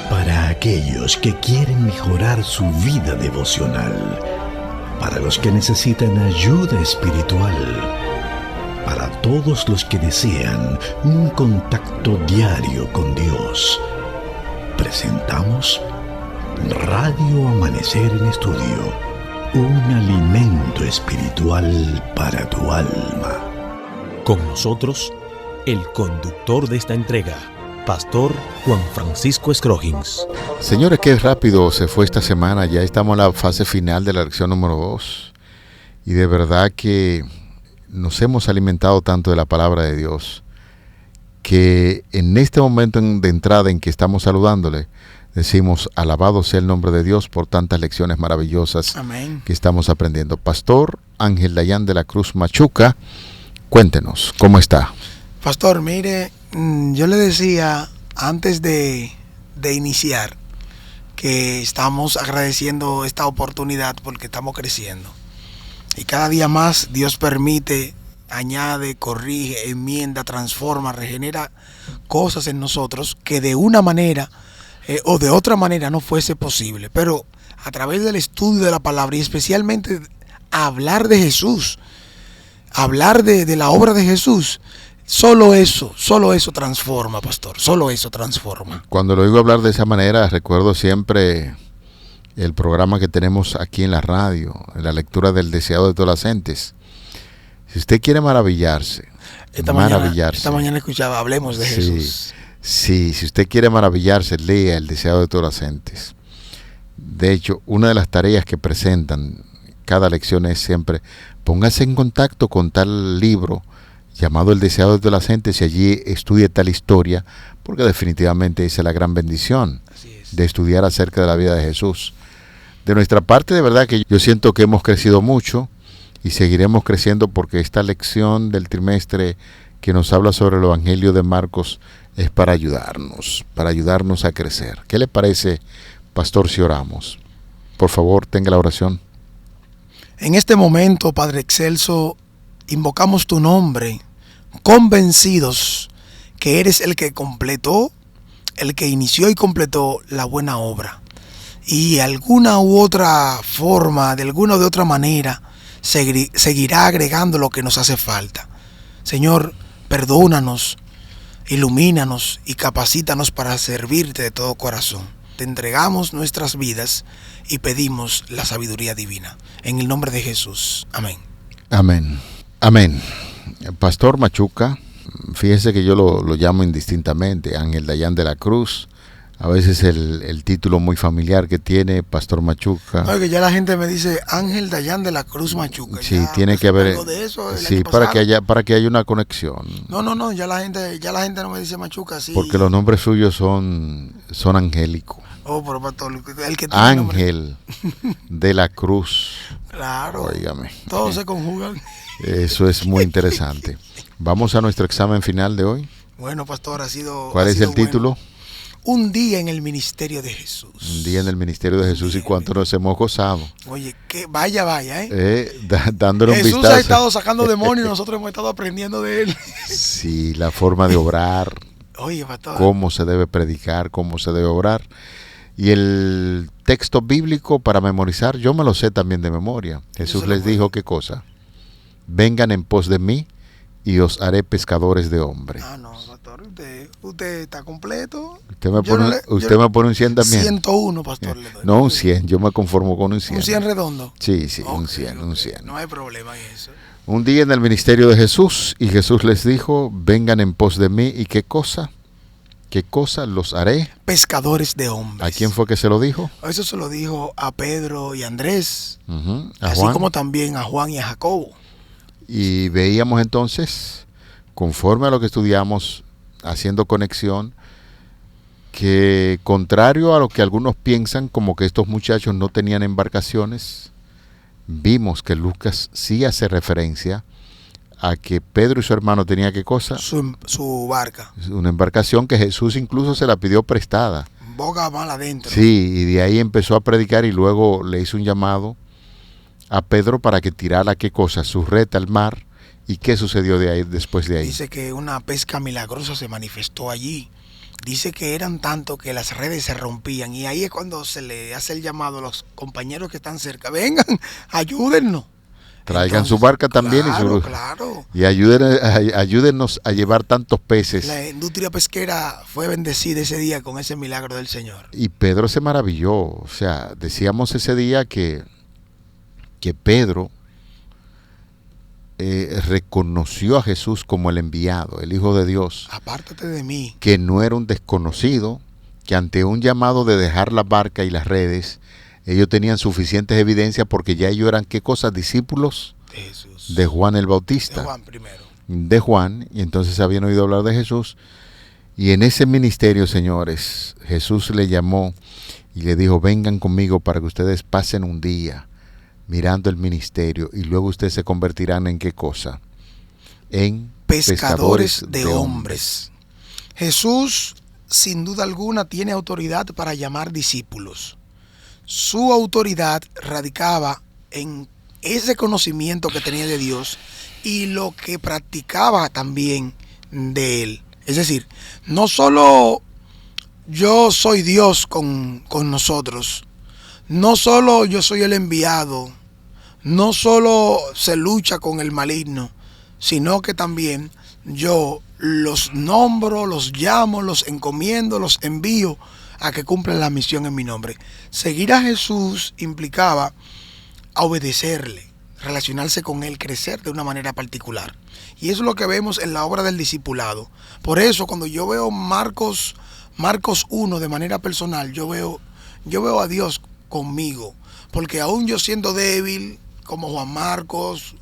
Para aquellos que quieren mejorar su vida devocional, para los que necesitan ayuda espiritual, para todos los que desean un contacto diario con Dios, presentamos Radio Amanecer en Estudio, un alimento espiritual para tu alma. Con nosotros, el conductor de esta entrega, Pastor Juan Francisco Scroggins. Señores, qué rápido se fue esta semana. Ya estamos en la fase final de la lección número 2. Y de verdad que nos hemos alimentado tanto de la palabra de Dios que en este momento de entrada en que estamos saludándole, decimos, alabado sea el nombre de Dios por tantas lecciones maravillosas. Amén. Que estamos aprendiendo. Pastor Ángel Dayan de la Cruz Machuca, cuéntenos, ¿cómo está? Pastor, mire, yo le decía antes de iniciar que estamos agradeciendo esta oportunidad porque estamos creciendo. Y cada día más Dios permite, añade, corrige, enmienda, transforma, regenera cosas en nosotros que de una manera o de otra manera no fuese posible. Pero a través del estudio de la palabra y especialmente hablar de Jesús, hablar de la obra de Jesús, solo eso transforma, pastor, solo eso transforma. Cuando lo oigo hablar de esa manera, recuerdo siempre el programa que tenemos aquí en la radio, la lectura del deseado de todas las gentes. Si usted quiere maravillarse, esta mañana escuchaba, hablemos de Jesús. Sí, si usted quiere maravillarse, lea el deseado de todas las gentes. De hecho, una de las tareas que presentan cada lección es siempre, póngase en contacto con tal libro llamado El deseado de todas las gentes y allí estudie tal historia, porque definitivamente esa es la gran bendición de estudiar acerca de la vida de Jesús. De nuestra parte, de verdad que yo siento que hemos crecido mucho y seguiremos creciendo porque esta lección del trimestre que nos habla sobre el Evangelio de Marcos es para ayudarnos a crecer. ¿Qué le parece, pastor, si oramos? Por favor, tenga la oración. En este momento, Padre Excelso, invocamos tu nombre, convencidos que eres el que completó, el que inició y completó la buena obra. Y alguna u otra forma, de alguna u de otra manera, seguirá agregando lo que nos hace falta. Señor, perdónanos, ilumínanos y capacítanos para servirte de todo corazón. Te entregamos nuestras vidas y pedimos la sabiduría divina. En el nombre de Jesús. Amén. Amén. Amén. Pastor Machuca, fíjese que yo lo llamo indistintamente, Ángel Dayan de la Cruz. A veces el título muy familiar que tiene, Pastor Machuca. No, que ya la gente me dice Ángel Dayan de la Cruz Machuca. Sí, ya, tiene que haber. Sí, para que haya una conexión. No, ya la gente no me dice Machuca, sí. Porque los nombres suyos son angélicos. Oh, pero pastor, el que tiene Ángel de la Cruz. Claro. Óigame. Todos se conjugan. Eso es muy interesante. Vamos a nuestro examen final de hoy. Bueno, pastor, ha sido. ¿Cuál es el título? Un día en el ministerio de Jesús. Un día en el ministerio de Jesús y cuánto nos hemos gozado. Oye, que vaya, dándole un Jesús vistazo. Ha estado sacando demonios y nosotros hemos estado aprendiendo de él. Sí, la forma de obrar. Oye, pastor. Cómo se debe predicar, cómo se debe obrar. Y el texto bíblico para memorizar, yo me lo sé también de memoria. Jesús les dijo, ¿qué cosa? Vengan en pos de mí y os haré pescadores de hombres. No, pastor, usted está completo. Usted me pone un 100 también. 101, pastor. No, un 100, yo me conformo con un 100. ¿Un 100 redondo? Sí, Okay, un 100. No hay problema en eso. Un día en el ministerio de Jesús, y Jesús les dijo, vengan en pos de mí, ¿y qué cosa? ¿Qué cosa los haré? Pescadores de hombres. ¿A quién fue que se lo dijo? Eso se lo dijo a Pedro y Andrés, así Juan, como también a Juan y a Jacobo. Y veíamos entonces, conforme a lo que estudiamos, haciendo conexión, que contrario a lo que algunos piensan, como que estos muchachos no tenían embarcaciones, vimos que Lucas sí hace referencia a que Pedro y su hermano tenían ¿qué cosa? Su barca. Una embarcación que Jesús incluso se la pidió prestada. Boga mal adentro. Sí, y de ahí empezó a predicar y luego le hizo un llamado a Pedro para que tirara ¿qué cosa? Su red al mar. ¿Y qué sucedió de ahí después de ahí? Dice que una pesca milagrosa se manifestó allí. dice que eran tantos que las redes se rompían, y ahí es cuando se le hace el llamado a los compañeros que están cerca: vengan, ayúdennos. Traigan Entonces, su barca también claro. y ayúdennos a llevar tantos peces. La industria pesquera fue bendecida ese día con ese milagro del Señor. Y Pedro se maravilló. O sea, decíamos ese día que Pedro reconoció a Jesús como el enviado, el Hijo de Dios. Apártate de mí. Que no era un desconocido, que ante un llamado de dejar la barca y las redes, ellos tenían suficientes evidencias porque ya ellos eran, ¿qué cosas? Discípulos De Jesús. de Juan el Bautista. De Juan primero. De Juan, y entonces habían oído hablar de Jesús. Y en ese ministerio, señores, Jesús le llamó y le dijo: vengan conmigo para que ustedes pasen un día mirando el ministerio, y luego ustedes se convertirán en ¿qué cosa? En pescadores de hombres. Jesús, sin duda alguna, tiene autoridad para llamar discípulos. Su autoridad radicaba en ese conocimiento que tenía de Dios y lo que practicaba también de Él. Es decir, no solo yo soy Dios con nosotros, no solo yo soy el enviado, no solo se lucha con el maligno, sino que también yo los nombro, los llamo, los encomiendo, los envío a que cumplan la misión en mi nombre. Seguir a Jesús implicaba obedecerle, relacionarse con Él, crecer de una manera particular. Y eso es lo que vemos en la obra del discipulado. Por eso, cuando yo veo Marcos 1 de manera personal, yo veo a Dios conmigo. Porque aún yo siendo débil, como Juan Marcos,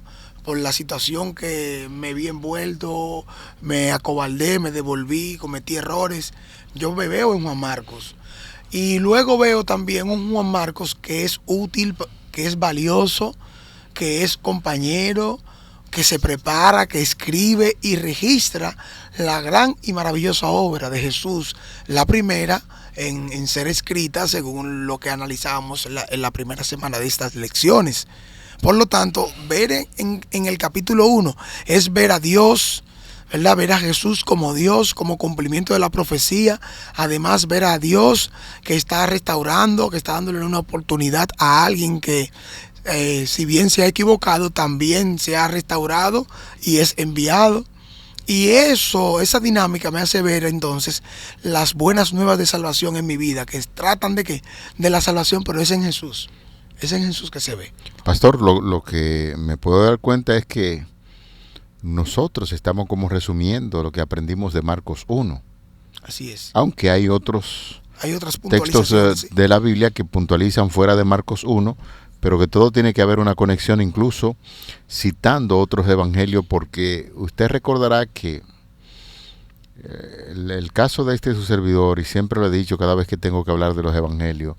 por la situación que me vi envuelto, me acobardé, me devolví, cometí errores, yo me veo en Juan Marcos. Y luego veo también un Juan Marcos que es útil, que es valioso, que es compañero, que se prepara, que escribe y registra la gran y maravillosa obra de Jesús, la primera en ser escrita, según lo que analizábamos en la primera semana de estas lecciones. Por lo tanto, ver en el capítulo 1 es ver a Dios, ¿verdad? Ver a Jesús como Dios, como cumplimiento de la profecía. Además, ver a Dios que está restaurando, que está dándole una oportunidad a alguien que, si bien se ha equivocado, también se ha restaurado y es enviado. Y esa dinámica me hace ver entonces las buenas nuevas de salvación en mi vida, que tratan de la salvación, pero es en Jesús. Es en Jesús que se ve. Pastor, lo que me puedo dar cuenta es que nosotros estamos como resumiendo lo que aprendimos de Marcos 1. Así es. Aunque hay otras textos sí, de la Biblia que puntualizan fuera de Marcos 1, pero que todo tiene que haber una conexión, incluso citando otros evangelios, porque usted recordará que el caso de su servidor, y siempre lo he dicho cada vez que tengo que hablar de los evangelios,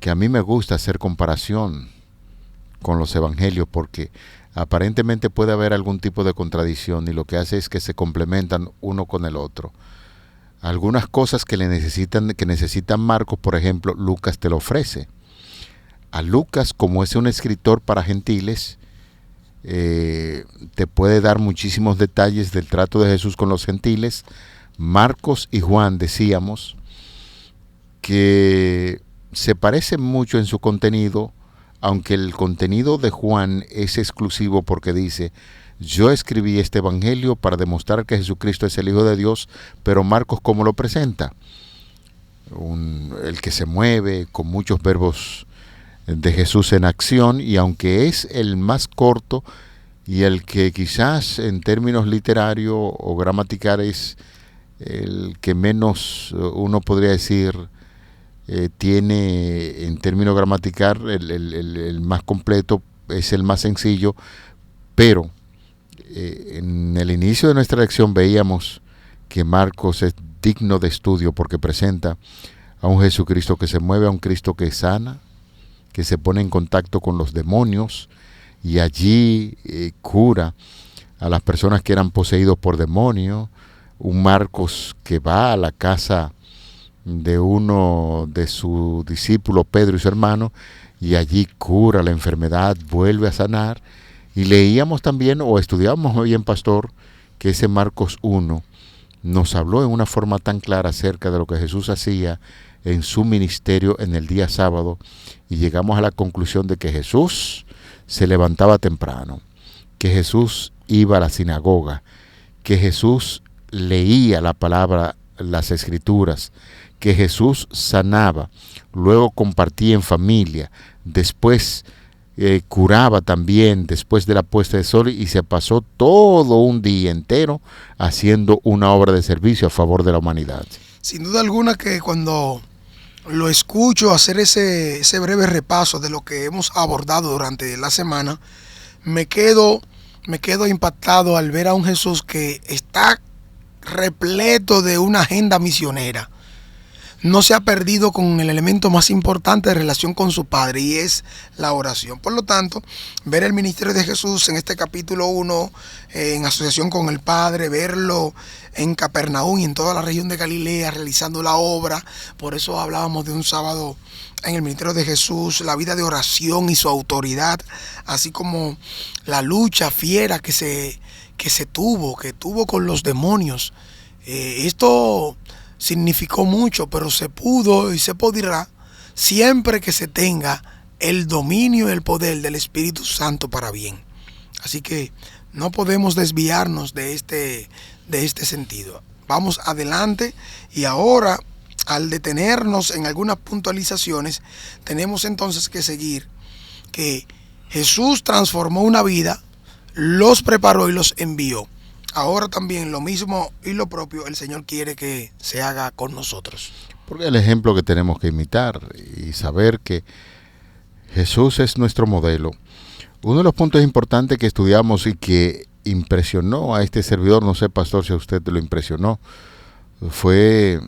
que a mí me gusta hacer comparación con los evangelios, porque aparentemente puede haber algún tipo de contradicción, y lo que hace es que se complementan uno con el otro. Algunas cosas que necesitan Marcos, por ejemplo, Lucas te lo ofrece. A Lucas, como es un escritor para gentiles, te puede dar muchísimos detalles del trato de Jesús con los gentiles. Marcos y Juan, decíamos, que se parecen mucho en su contenido, aunque el contenido de Juan es exclusivo porque dice: yo escribí este evangelio para demostrar que Jesucristo es el Hijo de Dios, pero Marcos, ¿cómo lo presenta? El que se mueve con muchos verbos de Jesús en acción, y aunque es el más corto y el que quizás en términos literarios o gramaticales el que menos uno podría decir tiene en términos gramaticales, el más completo, es el más sencillo, pero en el inicio de nuestra lección veíamos que Marcos es digno de estudio porque presenta a un Jesucristo que se mueve, a un Cristo que sana, que se pone en contacto con los demonios y allí cura a las personas que eran poseídos por demonios. Un Marcos que va a la casa de uno de sus discípulos, Pedro y su hermano, y allí cura la enfermedad, vuelve a sanar. Y leíamos también, o estudiábamos hoy en Pastor, que ese Marcos 1 nos habló en una forma tan clara acerca de lo que Jesús hacía en su ministerio en el día sábado, y llegamos a la conclusión de que Jesús se levantaba temprano, que Jesús iba a la sinagoga, que Jesús leía la palabra, las escrituras, que Jesús sanaba, luego compartía en familia, después curaba también después de la puesta de sol, y se pasó todo un día entero haciendo una obra de servicio a favor de la humanidad. Sin duda alguna que cuando lo escucho hacer ese breve repaso de lo que hemos abordado durante la semana, me quedo impactado al ver a un Jesús que está repleto de una agenda misionera. No se ha perdido con el elemento más importante de relación con su Padre, y es la oración. Por lo tanto, ver el ministerio de Jesús en este capítulo 1, en asociación con el Padre, verlo en Capernaum y en toda la región de Galilea realizando la obra. Por eso hablábamos de un sábado en el ministerio de Jesús, la vida de oración y su autoridad, así como la lucha fiera que tuvo con los demonios. Esto significó mucho, pero se pudo y se podrá siempre que se tenga el dominio y el poder del Espíritu Santo para bien. Así que no podemos desviarnos de este sentido. Vamos adelante, y ahora, al detenernos en algunas puntualizaciones, tenemos entonces que seguir que Jesús transformó una vida, los preparó y los envió. Ahora también lo mismo y lo propio el Señor quiere que se haga con nosotros. Porque el ejemplo que tenemos que imitar y saber que Jesús es nuestro modelo. Uno de los puntos importantes que estudiamos y que impresionó a este servidor, no sé, pastor, si a usted lo impresionó, fue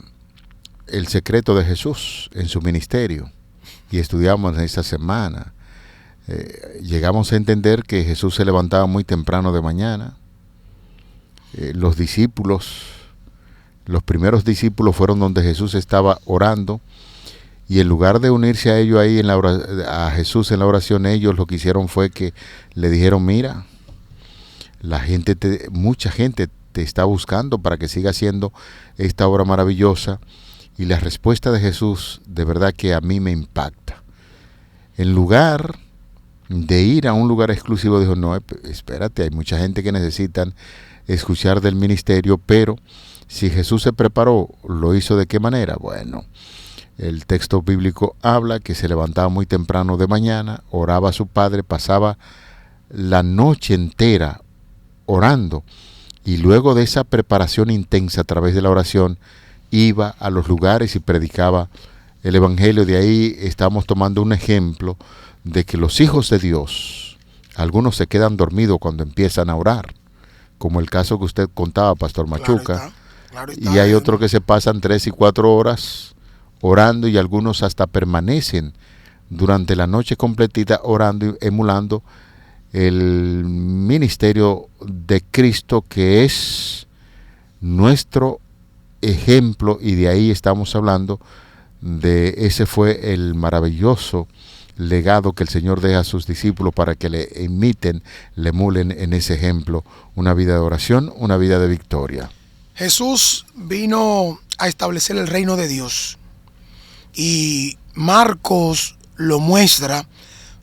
el secreto de Jesús en su ministerio. Y estudiamos en esta semana. Llegamos a entender que Jesús se levantaba muy temprano de mañana. Los primeros discípulos fueron donde Jesús estaba orando, y en lugar de unirse a ellos ahí a Jesús en la oración, ellos lo que hicieron fue que le dijeron: mira, mucha gente te está buscando para que siga haciendo esta obra maravillosa. Y la respuesta de Jesús de verdad que a mí me impacta. En lugar de ir a un lugar exclusivo, dijo: no, espérate, hay mucha gente que necesitan escuchar del ministerio, pero si Jesús se preparó, ¿lo hizo de qué manera? Bueno, el texto bíblico habla que se levantaba muy temprano de mañana, oraba a su Padre, pasaba la noche entera orando, y luego de esa preparación intensa a través de la oración, iba a los lugares y predicaba el Evangelio. De ahí estamos tomando un ejemplo de que los hijos de Dios, algunos se quedan dormidos cuando empiezan a orar, como el caso que usted contaba, Pastor Machuca, claro está, y hay otros que se pasan 3 y 4 horas orando, y algunos hasta permanecen durante la noche completita orando y emulando el ministerio de Cristo, que es nuestro ejemplo. Y de ahí estamos hablando de ese fue el maravilloso legado que el Señor deja a sus discípulos para que le imiten, le emulen en ese ejemplo, una vida de oración, una vida de victoria. Jesús vino a establecer el reino de Dios, y Marcos lo muestra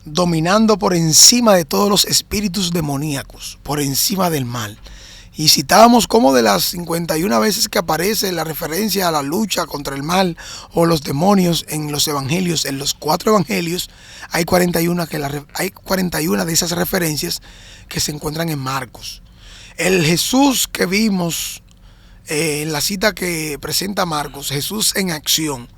dominando por encima de todos los espíritus demoníacos, por encima del mal. Y citábamos como de las 51 veces que aparece la referencia a la lucha contra el mal o los demonios en los evangelios, en los 4 evangelios, hay 41 de esas referencias que se encuentran en Marcos. El Jesús que vimos en la cita que presenta Marcos, Jesús en acción,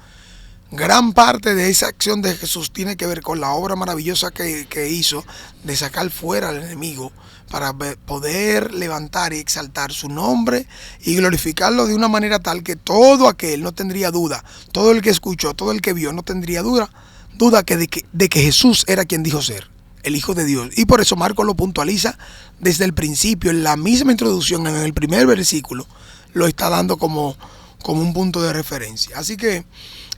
gran parte de esa acción de Jesús tiene que ver con la obra maravillosa que hizo de sacar fuera al enemigo, para poder levantar y exaltar su nombre y glorificarlo de una manera tal que todo aquel no tendría duda, todo el que escuchó, todo el que vio no tendría duda de que Jesús era quien dijo ser, el Hijo de Dios. Y por eso Marcos lo puntualiza desde el principio, en la misma introducción, en el primer versículo, lo está dando como un punto de referencia. Así que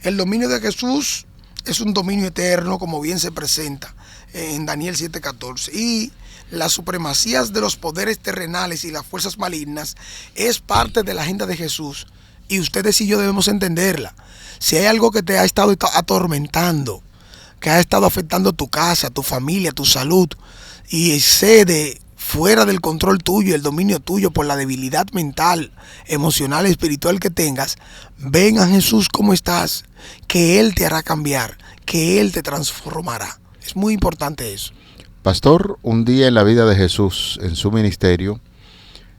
el dominio de Jesús es un dominio eterno, como bien se presenta en Daniel 7:14. Y las supremacías de los poderes terrenales y las fuerzas malignas es parte de la agenda de Jesús, y ustedes y yo debemos entenderla. Si hay algo que te ha estado atormentando, que ha estado afectando tu casa, tu familia, tu salud, y excede fuera del control tuyo, el dominio tuyo por la debilidad mental, emocional, espiritual que tengas, ven a Jesús como estás, que Él te hará cambiar, que Él te transformará. Es muy importante eso. Pastor, un día en la vida de Jesús, en su ministerio,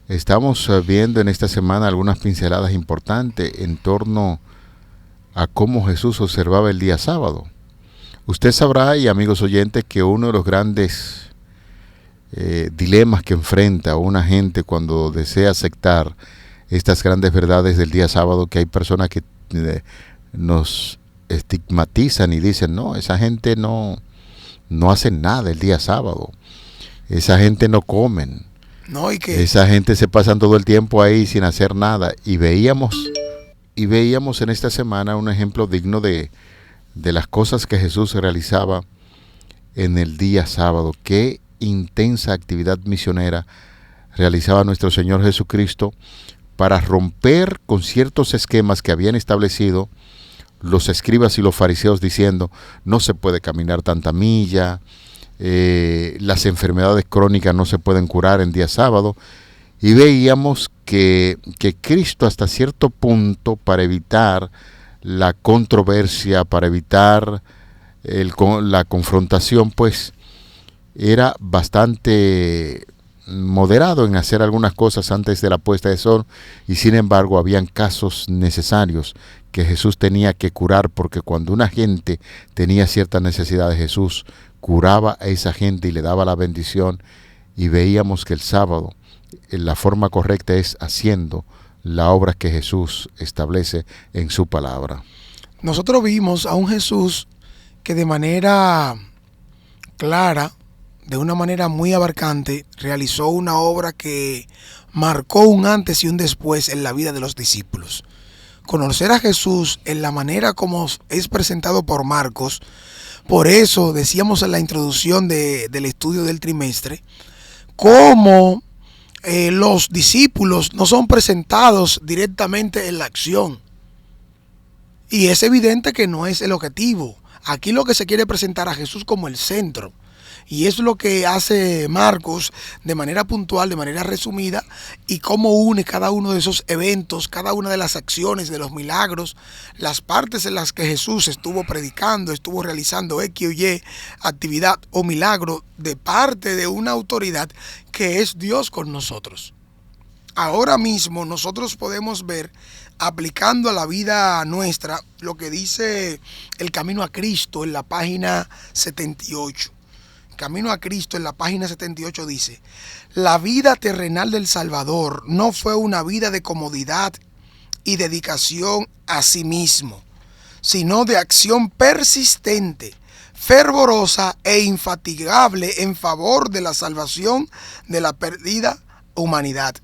estamos viendo en esta semana algunas pinceladas importantes en torno a cómo Jesús observaba el día sábado. Usted sabrá, y amigos oyentes, que uno de los grandes dilemas que enfrenta una gente cuando desea aceptar estas grandes verdades del día sábado, que hay personas que nos estigmatizan y dicen, no, esa gente no hace nada el día sábado, esa gente no comen, no, ¿y qué? Esa gente se pasan todo el tiempo ahí sin hacer nada. Y veíamos en esta semana un ejemplo digno de las cosas que Jesús realizaba en el día sábado. Qué intensa actividad misionera realizaba nuestro Señor Jesucristo para romper con ciertos esquemas que habían establecido los escribas y los fariseos, diciendo no se puede caminar tanta milla, las enfermedades crónicas no se pueden curar en día sábado. Y veíamos que Cristo, hasta cierto punto, para evitar la controversia, para evitar la confrontación, pues era bastante moderado en hacer algunas cosas antes de la puesta de sol, y sin embargo habían casos necesarios que Jesús tenía que curar, porque cuando una gente tenía ciertas necesidades, Jesús curaba a esa gente y le daba la bendición. Y veíamos que el sábado la forma correcta es haciendo la obra que Jesús establece en su palabra. Nosotros vimos a un Jesús que de manera clara, de una manera muy abarcante, realizó una obra que marcó un antes y un después en la vida de los discípulos. Conocer a Jesús en la manera como es presentado por Marcos, por eso decíamos en la introducción del estudio del trimestre, cómo los discípulos no son presentados directamente en la acción. Y es evidente que no es el objetivo. Aquí lo que se quiere presentar a Jesús como el centro. Y es lo que hace Marcos de manera puntual, de manera resumida, y cómo une cada uno de esos eventos, cada una de las acciones, de los milagros, las partes en las que Jesús estuvo predicando, estuvo realizando X o Y actividad o milagro de parte de una autoridad que es Dios con nosotros. Ahora mismo nosotros podemos ver, aplicando a la vida nuestra, lo que dice el Camino a Cristo en la página 78. Camino a Cristo en la página 78 dice: la vida terrenal del Salvador no fue una vida de comodidad y dedicación a sí mismo, sino de acción persistente, fervorosa e infatigable en favor de la salvación de la perdida humanidad.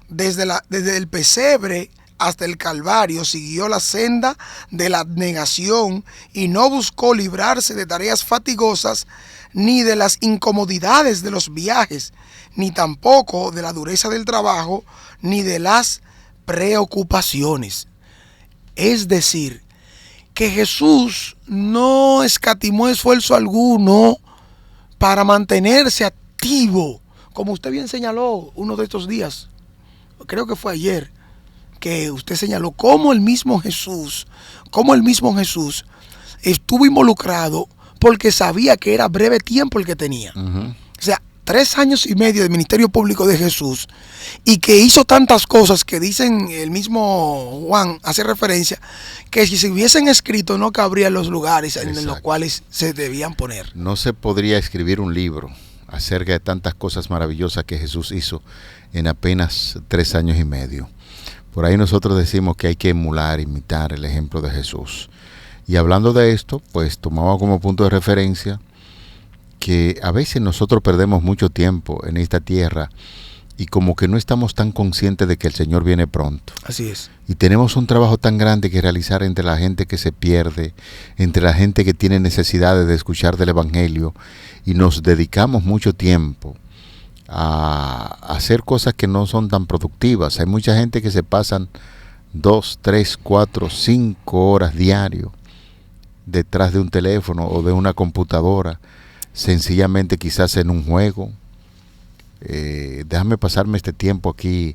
Desde el pesebre hasta el Calvario siguió la senda de la abnegación y no buscó librarse de tareas fatigosas, ni de las incomodidades de los viajes, ni tampoco de la dureza del trabajo, ni de las preocupaciones. Es decir, que Jesús no escatimó esfuerzo alguno para mantenerse activo, como usted bien señaló uno de estos días, creo que fue ayer, que usted señaló cómo el mismo Jesús estuvo involucrado porque sabía que era breve tiempo el que tenía. O sea, 3 años y medio de ministerio público de Jesús, y que hizo tantas cosas que dicen, el mismo Juan hace referencia, que si se hubiesen escrito no cabrían los lugares en los cuales se debían poner. No se podría escribir un libro acerca de tantas cosas maravillosas que Jesús hizo en apenas 3 años y medio. Por ahí nosotros decimos que hay que emular, imitar el ejemplo de Jesús. Y hablando de esto, pues tomaba como punto de referencia que a veces nosotros perdemos mucho tiempo en esta tierra y como que no estamos tan conscientes de que el Señor viene pronto. Así es. Y tenemos un trabajo tan grande que realizar entre la gente que se pierde, entre la gente que tiene necesidades de escuchar del Evangelio, y nos dedicamos mucho tiempo a hacer cosas que no son tan productivas. Hay mucha gente que se pasan 2, 3, 4, 5 horas diario detrás de un teléfono o de una computadora, sencillamente quizás en un juego. Déjame pasarme este tiempo aquí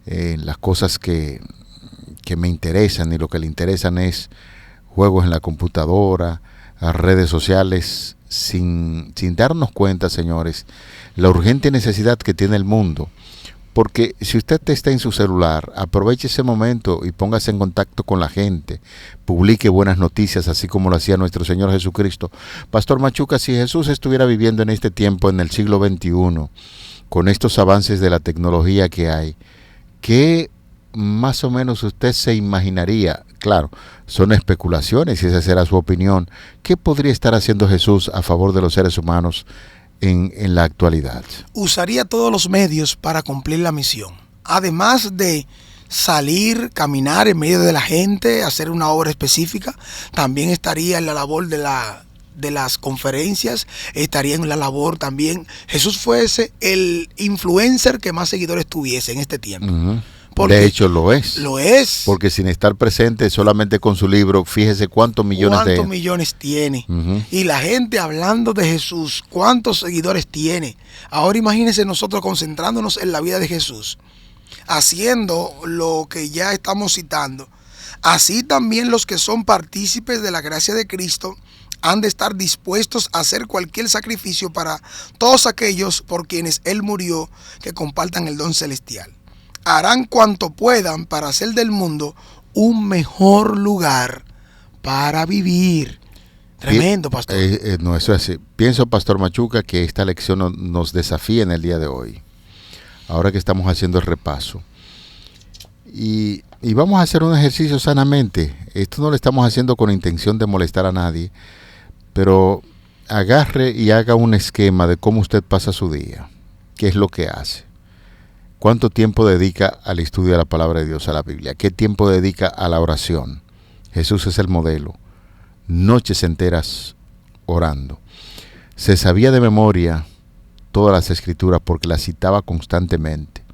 en las cosas que me interesan, y lo que le interesan es juegos en la computadora, las redes sociales, sin darnos cuenta, señores, la urgente necesidad que tiene el mundo. Porque si usted está en su celular, aproveche ese momento y póngase en contacto con la gente, publique buenas noticias, así como lo hacía nuestro Señor Jesucristo. Pastor Machuca, si Jesús estuviera viviendo en este tiempo, en el siglo XXI, con estos avances de la tecnología que hay, ¿qué más o menos usted se imaginaría? Claro, son especulaciones y esa será su opinión. ¿Qué podría estar haciendo Jesús a favor de los seres humanos en la actualidad? Usaría todos los medios para cumplir la misión. Además de salir, caminar en medio de la gente, hacer una obra específica, también estaría en la labor de las conferencias, estaría en la labor también. Jesús fuese el influencer que más seguidores tuviese en este tiempo. Uh-huh. De hecho lo es. Lo es. Porque sin estar presente solamente con su libro, fíjese cuántos millones tiene. Uh-huh. Y la gente hablando de Jesús, cuántos seguidores tiene. Ahora imagínense nosotros concentrándonos en la vida de Jesús, haciendo lo que ya estamos citando. Así también los que son partícipes de la gracia de Cristo han de estar dispuestos a hacer cualquier sacrificio para todos aquellos por quienes Él murió, que compartan el don celestial. Harán cuanto puedan para hacer del mundo un mejor lugar para vivir. Tremendo, pastor. No, eso es así. Pienso, Pastor Machuca, que esta lección nos desafía en el día de hoy, ahora que estamos haciendo el repaso. Y vamos a hacer un ejercicio sanamente. Esto no lo estamos haciendo con intención de molestar a nadie, pero agarre y haga un esquema de cómo usted pasa su día. ¿Qué es lo que hace? ¿Cuánto tiempo dedica al estudio de la palabra de Dios, a la Biblia? ¿Qué tiempo dedica a la oración? Jesús es el modelo. Noches enteras orando. Se sabía de memoria todas las escrituras porque las citaba constantemente.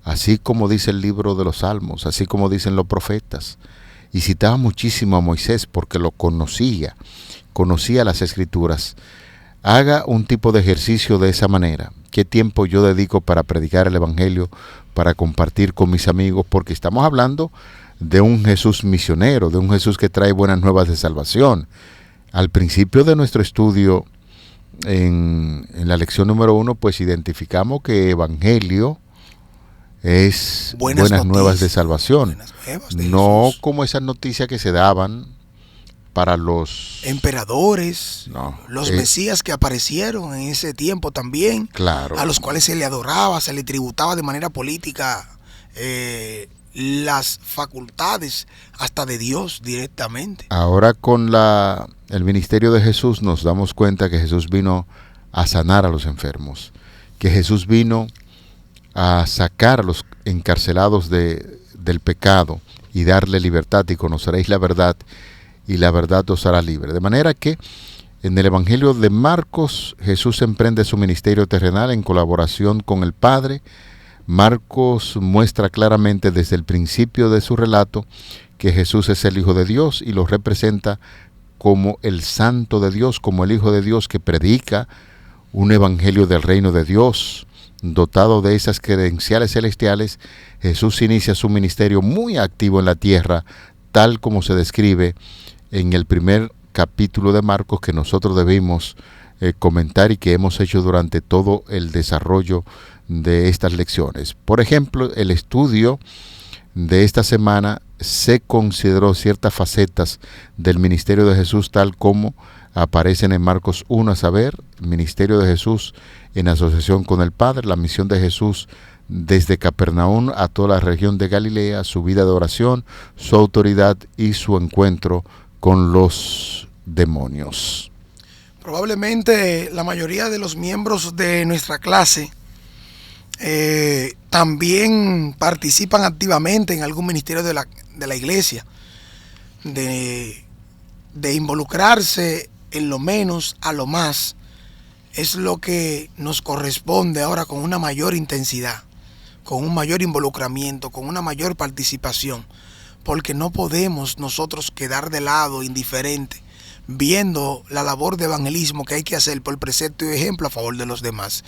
Así como dice el libro de los Salmos, así como dicen los profetas. Y citaba muchísimo a Moisés porque lo conocía las escrituras. Haga un tipo de ejercicio de esa manera. ¿Qué tiempo yo dedico para predicar el Evangelio, para compartir con mis amigos? Porque estamos hablando de un Jesús misionero, de un Jesús que trae buenas nuevas de salvación. Al principio de nuestro estudio, en la lección número 1, pues identificamos que Evangelio es buenas nuevas de salvación. No como esas noticias que se daban para los emperadores, los mesías que aparecieron en ese tiempo también, claro, a los cuales se le adoraba, se le tributaba de manera política las facultades hasta de Dios directamente. Ahora con el ministerio de Jesús nos damos cuenta que Jesús vino a sanar a los enfermos, que Jesús vino a sacar a los encarcelados del pecado y darle libertad, y conoceréis la verdad y la verdad os hará libre. De manera que en el Evangelio de Marcos, Jesús emprende su ministerio terrenal en colaboración con el Padre. Marcos muestra claramente desde el principio de su relato que Jesús es el Hijo de Dios y lo representa como el Santo de Dios, como el Hijo de Dios que predica un evangelio del reino de Dios. Dotado de esas credenciales celestiales, Jesús inicia su ministerio muy activo en la tierra, tal como se describe en el primer capítulo de Marcos, que nosotros debimos comentar y que hemos hecho durante todo el desarrollo de estas lecciones. Por ejemplo, el estudio de esta semana se consideró ciertas facetas del ministerio de Jesús tal como aparecen en Marcos 1, a saber, el ministerio de Jesús en asociación con el Padre, la misión de Jesús desde Capernaum a toda la región de Galilea, su vida de oración, su autoridad y su encuentro con los demonios. Probablemente la mayoría de los miembros de nuestra clase también participan activamente en algún ministerio de la iglesia, de involucrarse en lo menos a lo más es lo que nos corresponde ahora con una mayor intensidad, con un mayor involucramiento, con una mayor participación, porque no podemos nosotros quedar de lado indiferente viendo la labor de evangelismo que hay que hacer por precepto y ejemplo a favor de los demás.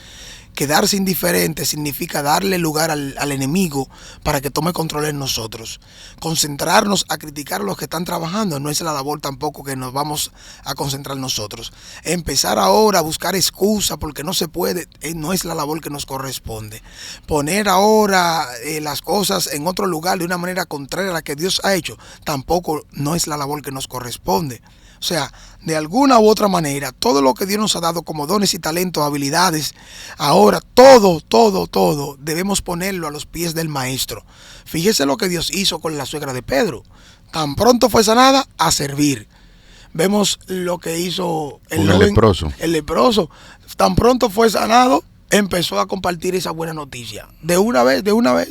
Quedarse indiferente significa darle lugar al enemigo para que tome control en nosotros. Concentrarnos a criticar a los que están trabajando no es la labor tampoco que nos vamos a concentrar nosotros. Empezar ahora a buscar excusa porque no se puede, no es la labor que nos corresponde. Poner ahora las cosas en otro lugar de una manera contraria a la que Dios ha hecho, tampoco no es la labor que nos corresponde. O sea, de alguna u otra manera, todo lo que Dios nos ha dado como dones y talentos, habilidades, ahora todo debemos ponerlo a los pies del Maestro. Fíjese lo que Dios hizo con la suegra de Pedro. Tan pronto fue sanada, a servir. Vemos lo que hizo el leproso. El leproso. Tan pronto fue sanado, empezó a compartir esa buena noticia. De una vez,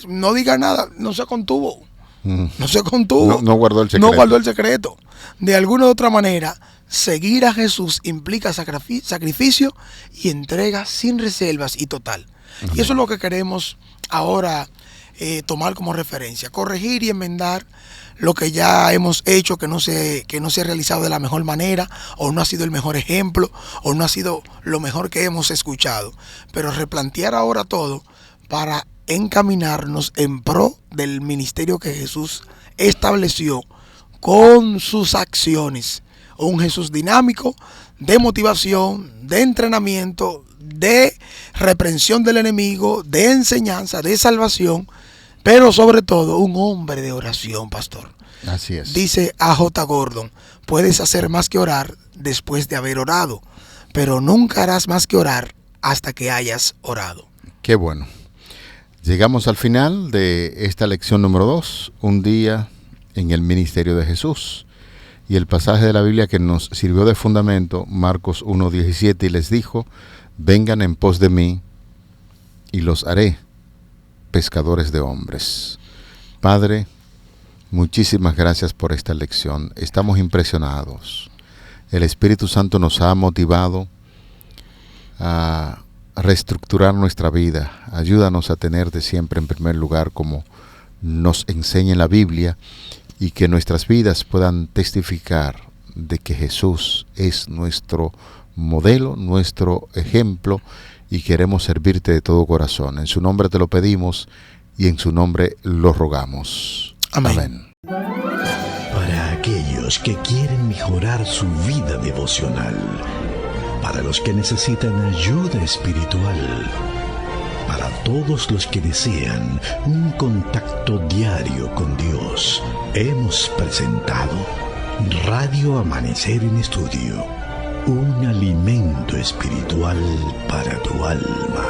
no diga nada, no se contuvo. No se contuvo. No guardó el secreto. No guardó el secreto. De alguna u otra manera, seguir a Jesús implica sacrificio y entrega sin reservas y total. Amén. Y eso es lo que queremos ahora tomar como referencia. Corregir y enmendar lo que ya hemos hecho, que no se ha realizado de la mejor manera, o no ha sido el mejor ejemplo, o no ha sido lo mejor que hemos escuchado. Pero replantear ahora todo para encaminarnos en pro del ministerio que Jesús estableció con sus acciones. Un Jesús dinámico, de motivación, de entrenamiento, de reprensión del enemigo, de enseñanza, de salvación, pero sobre todo un hombre de oración, pastor. Así es. Dice A.J. Gordon, puedes hacer más que orar después de haber orado, pero nunca harás más que orar hasta que hayas orado. Qué bueno. Llegamos al final de esta lección número 2, un día en el ministerio de Jesús. Y el pasaje de la Biblia que nos sirvió de fundamento, Marcos 1:17, y les dijo, vengan en pos de mí y los haré pescadores de hombres. Padre, muchísimas gracias por esta lección. Estamos impresionados. El Espíritu Santo nos ha motivado a reestructurar nuestra vida. Ayúdanos a tenerte siempre en primer lugar como nos enseña la Biblia y que nuestras vidas puedan testificar de que Jesús es nuestro modelo, nuestro ejemplo y queremos servirte de todo corazón. En su nombre te lo pedimos y en su nombre lo rogamos. Amén. Para aquellos que quieren mejorar su vida devocional, para los que necesitan ayuda espiritual, para todos los que desean un contacto diario con Dios, hemos presentado Radio Amanecer en Estudio, un alimento espiritual para tu alma.